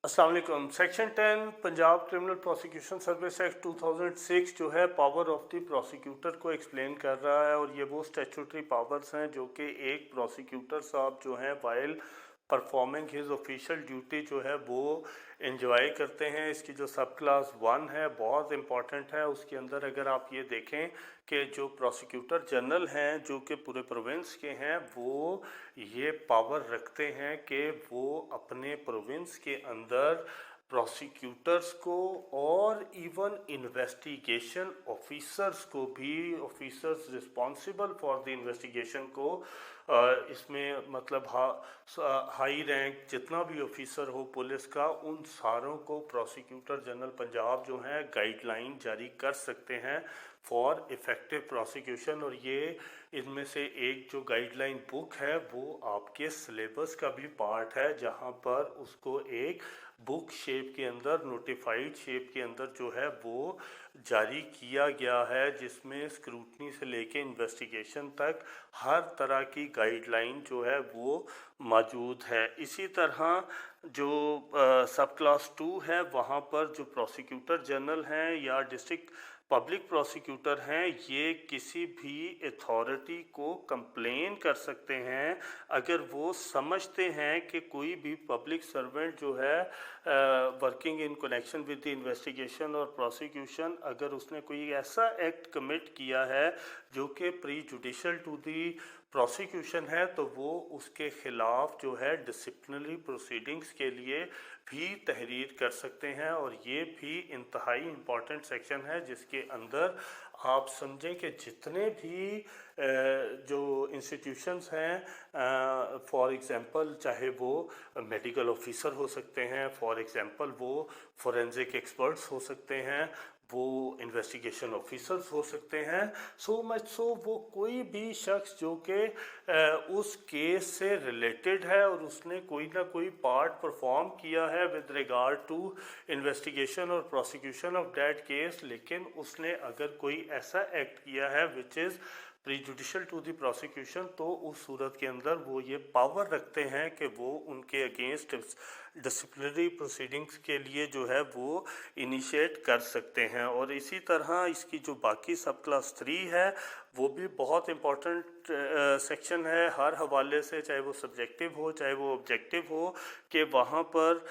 अस्सलाम वालेकुम। Section 10 Punjab criminal prosecution service act 2006 जो है पावर ऑफ द प्रोसिक्यूटर को एक्सप्लेन कर रहा है, और ये वो स्टैट्यूटरी पावर्स हैं जो कि एक प्रोसिक्यूटर साहब जो हैं while performing his official duty जो है वो इंजॉय करते हैं। इसकी जो सब क्लास 1 है बहुत इम्पॉर्टेंट है। उसके अंदर अगर आप ये देखें कि जो प्रोसिक्यूटर जनरल हैं जो कि पूरे प्रोविंस के हैं, वो ये पावर रखते हैं कि वो अपने प्रोविंस के अंदर प्रोसिक्यूटर्स को और इवन इन्वेस्टिगेशन ऑफिसर्स को भी, officers responsible for the investigation को, इसमें मतलब हाई रैंक जितना भी ऑफिसर हो पुलिस का, उन सारों को प्रोसिक्यूटर जनरल पंजाब जो हैं गाइडलाइन जारी कर सकते हैं फॉर इफ़ेक्टिव प्रोसिक्यूशन। और ये इनमें से एक जो गाइडलाइन बुक है वो आपके सिलेबस का भी पार्ट है, जहाँ पर उसको एक बुक शेप के अंदर, नोटिफाइड शेप के अंदर जो है वो जारी किया गया है, जिसमें स्क्रूटनी से लेके इन्वेस्टिगेशन तक हर तरह की गाइडलाइन जो है वो मौजूद है। इसी तरह जो सब क्लास 2 है, वहाँ पर जो प्रोसिक्यूटर जनरल हैं या डिस्ट्रिक्ट पब्लिक प्रोसिक्यूटर हैं, ये किसी भी अथॉरिटी को कंप्लेन कर सकते हैं अगर वो समझते हैं कि कोई भी पब्लिक सर्वेंट जो है working in connection with the investigation और प्रोसिक्यूशन, अगर उसने कोई ऐसा एक्ट कमिट किया है जो कि prejudicial to the prosecution है, तो वो उसके ख़िलाफ़ जो है डिसिप्लिनरी प्रोसीडिंग्स के लिए भी तहरीर कर सकते हैं। और ये भी इंतहाई इम्पॉर्टेंट सेक्शन है जिसके अंदर आप समझें कि जितने भी जो इंस्टीट्यूशंस हैं, फॉर एग्ज़ाम्पल चाहे वो मेडिकल ऑफिसर हो सकते हैं, फॉर एग्ज़ाम्पल वो फोरेंसिक एक्सपर्ट्स हो सकते हैं, वो इन्वेस्टिगेशन ऑफिसर्स हो सकते हैं, सो मच सो वो कोई भी शख्स जो कि उस केस से रिलेटेड है और उसने कोई ना कोई पार्ट परफॉर्म किया है विद रिगार्ड टू इन्वेस्टिगेशन और प्रोसिक्यूशन ऑफ दैट केस, लेकिन उसने अगर कोई ऐसा एक्ट किया है which is prejudicial to the prosecution, तो उस सूरत के अंदर वो ये पावर रखते हैं कि वो उनके अगेंस्ट डिसिप्लिनरी प्रोसीडिंग्स के लिए जो है वो इनिशिएट कर सकते हैं। और इसी तरह इसकी जो बाकी सब क्लास 3 है वो भी बहुत इम्पॉर्टेंट सेक्शन है हर हवाले से, चाहे वो सब्जेक्टिव हो चाहे वो ऑब्जेक्टिव हो, कि वहाँ पर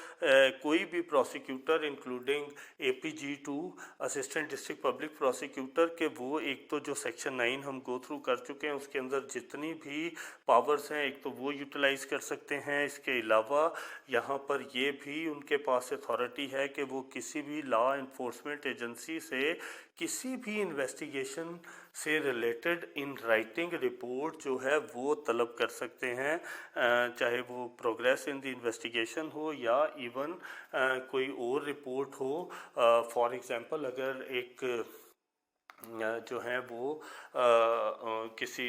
कोई भी prosecutor including APG2 assistant district public prosecutor के, वो एक तो जो सेक्शन 9 हम गो थ्रू कर चुके हैं उसके अंदर जितनी भी पावर्स हैं एक तो वो यूटिलाइज़ कर सकते हैं। इसके अलावा यहाँ पर ये भी उनके पास अथॉरिटी है कि वो किसी भी लॉ इन्फोर्समेंट एजेंसी से किसी भी इन्वेस्टिगेशन से रिलेटेड इन राइटिंग रिपोर्ट जो है वो तलब कर सकते हैं, चाहे वो प्रोग्रेस इन द इन्वेस्टिगेशन हो या इवन कोई और रिपोर्ट हो। फॉर एग्ज़ाम्पल अगर एक जो है वो किसी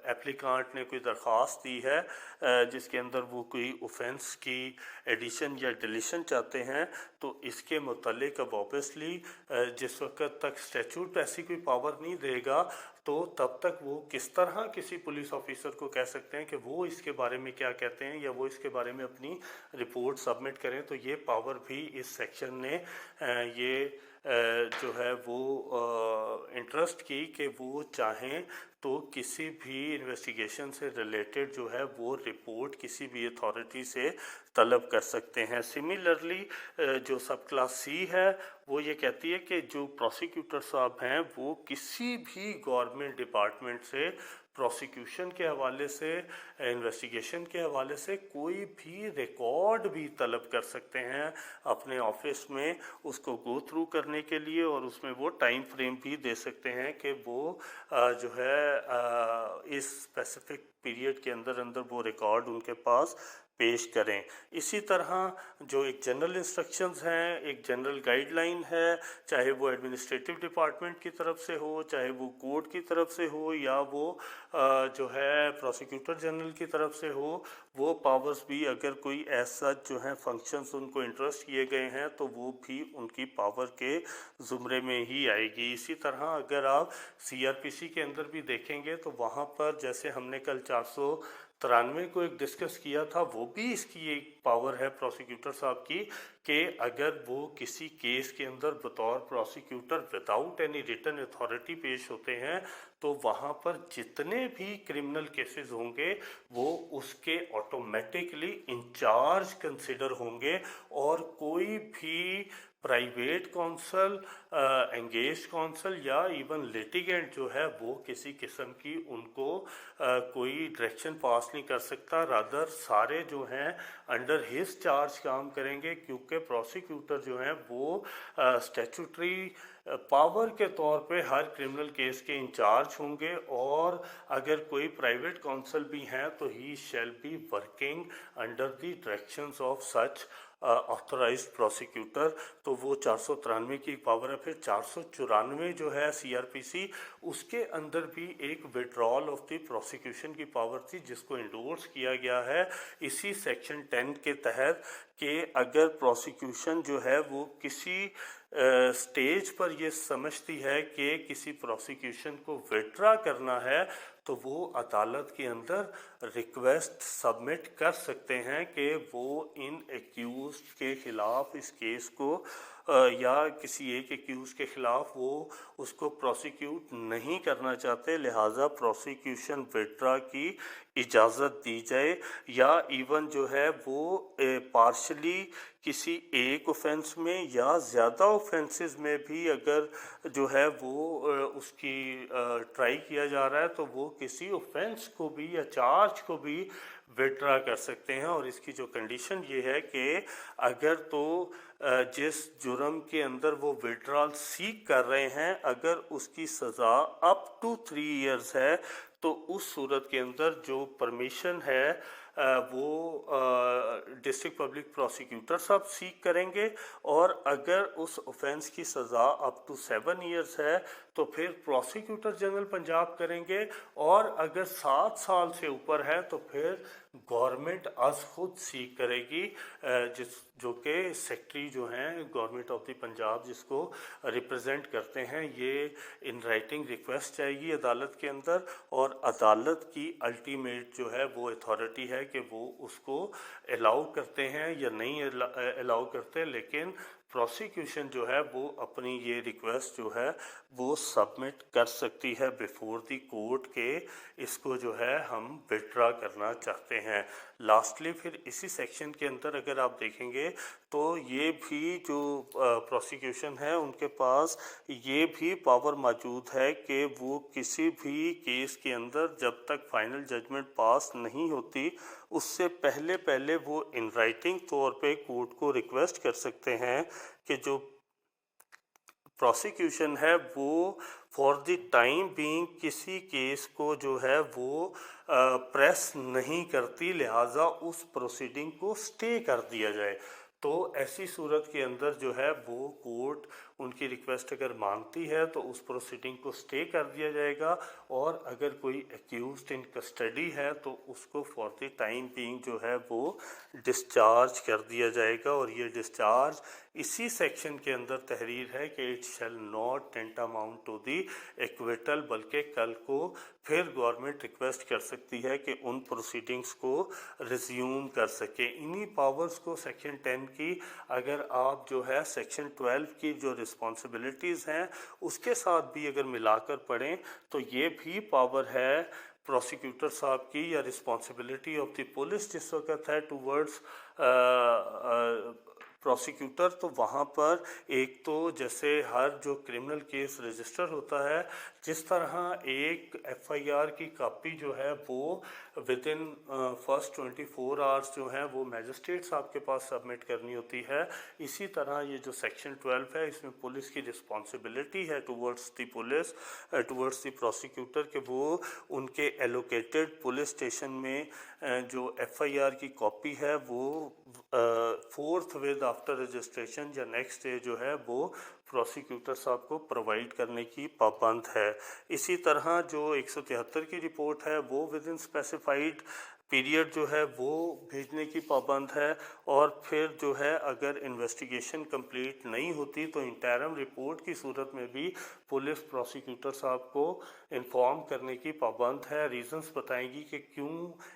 एप्लीकांट ने कोई दरख्वास्त दी है जिसके अंदर वो कोई ऑफेंस की एडिशन या डिलीशन चाहते हैं, तो इसके मुतालिक अब ऑब्वियसली जिस वक्त तक स्टैचूट ऐसी कोई पावर नहीं देगा तो तब तक वो किस तरह किसी पुलिस ऑफिसर को कह सकते हैं कि वो इसके बारे में क्या कहते हैं या वो इसके बारे में अपनी रिपोर्ट सबमिट करें। तो ये पावर भी इस सेक्शन ने ये जो है वो इंटरेस्ट की कि वो चाहें तो किसी भी इन्वेस्टिगेशन से रिलेटेड जो है वो रिपोर्ट किसी भी अथॉरिटी से तलब कर सकते हैं। सिमिलरली जो सब क्लास C है वो ये कहती है कि जो प्रोसिक्यूटर साहब हैं वो किसी भी गवर्नमेंट डिपार्टमेंट से प्रोसिक्यूशन के हवाले से, इन्वेस्टिगेशन के हवाले से कोई भी रिकॉर्ड भी तलब कर सकते हैं अपने ऑफिस में उसको गो थ्रू करने के लिए, और उसमें वो टाइम फ्रेम भी दे सकते हैं कि वो जो है इस स्पेसिफिक पीरियड के अंदर वो रिकॉर्ड उनके पास पेश करें। इसी तरह जो एक जनरल इंस्ट्रक्शंस हैं, एक जनरल गाइडलाइन है, चाहे वो एडमिनिस्ट्रेटिव डिपार्टमेंट की तरफ से हो, चाहे वो कोर्ट की तरफ से हो या वो जो है प्रोसिक्यूटर जनरल की तरफ से हो, वो पावर्स भी अगर कोई ऐसा जो है फंक्शंस उनको इंटरेस्ट किए गए हैं तो वो भी उनकी पावर के ज़ुमरे में ही आएगी। इसी तरह अगर आप CRPC के अंदर भी देखेंगे तो वहाँ पर जैसे हमने कल 93 को एक डिस्कस किया था, वो भी इसकी एक पावर है प्रोसिक्यूटर साहब की कि अगर वो किसी केस के अंदर बतौर prosecutor without any written authority पेश होते हैं तो वहाँ पर जितने भी क्रिमिनल केसेस होंगे वो उसके ऑटोमेटिकली इंचार्ज कंसिडर होंगे और कोई भी प्राइवेट कौंसल, एंगेज कौंसल या इवन लिटिगेंट जो है वो किसी किस्म की उनको कोई डायरेक्शन पास नहीं कर सकता। रादर सारे जो हैं अंडर हिज चार्ज काम करेंगे, क्योंकि प्रोसिक्यूटर जो हैं वो स्टैट्यूटरी पावर के तौर पे हर क्रिमिनल केस के इंचार्ज होंगे, और अगर कोई प्राइवेट कौंसल भी हैं तो he shall be working under the directions of such authorised prosecutor. तो वो 493 की पावर है। फिर 494 जो है सीआरपीसी, उसके अंदर भी एक विड्रॉल ऑफ द प्रोसिक्यूशन की पावर थी जिसको इंडोर्स किया गया है इसी सेक्शन 10 के तहत कि अगर प्रोसिक्यूशन जो है वो किसी स्टेज पर ये समझती है कि किसी प्रोसिक्यूशन को विड्रा करना है तो वो अदालत के अंदर रिक्वेस्ट सबमिट कर सकते हैं कि वो इन एक्यूज्ड के ख़िलाफ़ इस केस को या किसी एक एक्यूज के ख़िलाफ़ वो उसको प्रोसिक्यूट नहीं करना चाहते, लिहाजा प्रोसिक्यूशन विड्रा की इजाज़त दी जाए, या इवन जो है वो पार्शली किसी एक ऑफेंस में या ज़्यादा ऑफेंसेस में भी अगर जो है वो उसकी ट्राई किया जा रहा है तो वो किसी ऑफेंस को भी या चार्ज को भी विड्रा कर सकते हैं। और इसकी जो कंडीशन ये है कि अगर तो जिस जुर्म के अंदर वो विड्रॉल सीक कर रहे हैं अगर उसकी सज़ा अप टू 3 इयर्स है तो उस सूरत के अंदर जो परमिशन है वो डिस्ट्रिक्ट पब्लिक प्रोसिक्यूटर साहब सीक करेंगे, और अगर उस ऑफेंस की सज़ा अप टू 7 इयर्स है तो फिर प्रोसिक्यूटर जनरल पंजाब करेंगे, और अगर 7 साल से ऊपर है तो फिर गवर्नमेंट आज खुद सीक करेगी, जो कि सेक्रेटरी जो हैं गवर्नमेंट ऑफ द पंजाब जिसको रिप्रेजेंट करते हैं, ये इन राइटिंग रिक्वेस्ट जाएगी अदालत के अंदर, और अदालत की अल्टीमेट जो है वो अथॉरिटी है कि वो उसको अलाउ करते हैं या नहीं अलाउ करते। लेकिन प्रोसिक्यूशन जो है वो अपनी ये रिक्वेस्ट जो है वो सबमिट कर सकती है बिफोर दी कोर्ट के इसको जो है हम विड्रा करना चाहते हैं। लास्टली फिर इसी सेक्शन के अंदर अगर आप देखेंगे तो ये भी जो प्रोसिक्यूशन है उनके पास ये भी पावर मौजूद है कि वो किसी भी केस के अंदर जब तक फाइनल जजमेंट पास नहीं होती उससे पहले वो इन राइटिंग तौर पे कोर्ट को रिक्वेस्ट कर सकते हैं कि जो प्रोसिक्यूशन है वो फॉर द टाइम बीइंग किसी केस को जो है वो प्रेस नहीं करती, लिहाजा उस प्रोसीडिंग को स्टे कर दिया जाए। तो ऐसी सूरत के अंदर जो है वो कोर्ट उनकी रिक्वेस्ट अगर मानती है तो उस प्रोसीडिंग को स्टे कर दिया जाएगा, और अगर कोई एक्यूज्ड इन कस्टडी है तो उसको फॉर द टाइम बीइंग जो है वो डिस्चार्ज कर दिया जाएगा। और ये डिस्चार्ज इसी सेक्शन के अंदर तहरीर है कि it shall not tantamount to the acquittal, बल्कि कल को फिर गवर्नमेंट रिक्वेस्ट कर सकती है कि उन प्रोसीडिंग्स को रिज्यूम कर सके। इन्हीं पावर्स को सेक्शन 10 की अगर आप जो है सेक्शन 12 की जो रिस्पॉन्सिबिलिटीज़ हैं उसके साथ भी अगर मिलाकर पढ़ें तो ये भी पावर है प्रोसिक्यूटर साहब की या रिस्पॉन्सिबिलिटी ऑफ द पुलिस जिस वक्त है टूवर्ड्स प्रोसिक्यूटर। तो वहाँ पर एक तो जैसे हर जो क्रिमिनल केस रजिस्टर होता है जिस तरह एक एफआईआर की कॉपी जो है वो विद इन फर्स्ट 24 आवर्स जो है वो मैजिस्ट्रेट साहब के पास सबमिट करनी होती है, इसी तरह ये जो सेक्शन 12 है इसमें पुलिस की रिस्पॉन्सिबिलिटी है towards the police towards the prosecutor कि वो उनके एलोकेटेड पुलिस स्टेशन में जो एफआईआर की कॉपी है वो फोर्थ विद आफ्टर रजिस्ट्रेशन या नेक्स्ट डे जो है वो प्रोसिक्यूटर साहब को प्रोवाइड करने की पाबंद है। इसी तरह जो 173 की रिपोर्ट है वो विद इन स्पेसिफाइड पीरियड जो है वो भेजने की पाबंद है, और फिर जो है अगर इन्वेस्टिगेशन कंप्लीट नहीं होती तो इंटरम रिपोर्ट की सूरत में भी पुलिस प्रोसिक्यूटर साहब को इन्फॉर्म करने की पाबंद है। रीजंस बताएंगी कि क्यों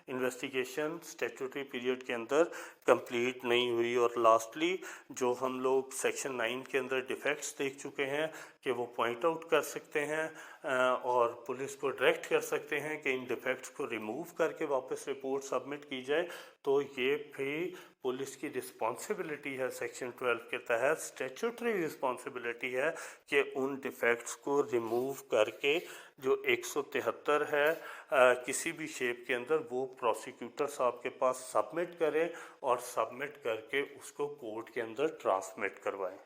इन्वेस्टिगेशन स्टैट्यूटरी पीरियड के अंदर कंप्लीट नहीं हुई। और लास्टली जो हम लोग सेक्शन 9 के अंदर डिफेक्ट्स देख चुके हैं कि वो पॉइंट आउट कर सकते हैं और पुलिस को डायरेक्ट कर सकते हैं कि इन डिफेक्ट्स को रिमूव करके वापस रिपोर्ट सबमिट की जाए। तो ये भी पुलिस की रिस्पॉन्सिबिलिटी है, सेक्शन 12 के तहत स्टैट्यूटरी रिस्पॉन्सिबिलिटी है कि उन डिफेक्ट्स को रिमूव करके जो 173 है किसी भी शेप के अंदर वो प्रोसिक्यूटर साहब के पास सबमिट करें और सबमिट करके उसको कोर्ट के अंदर ट्रांसमिट करवाएं।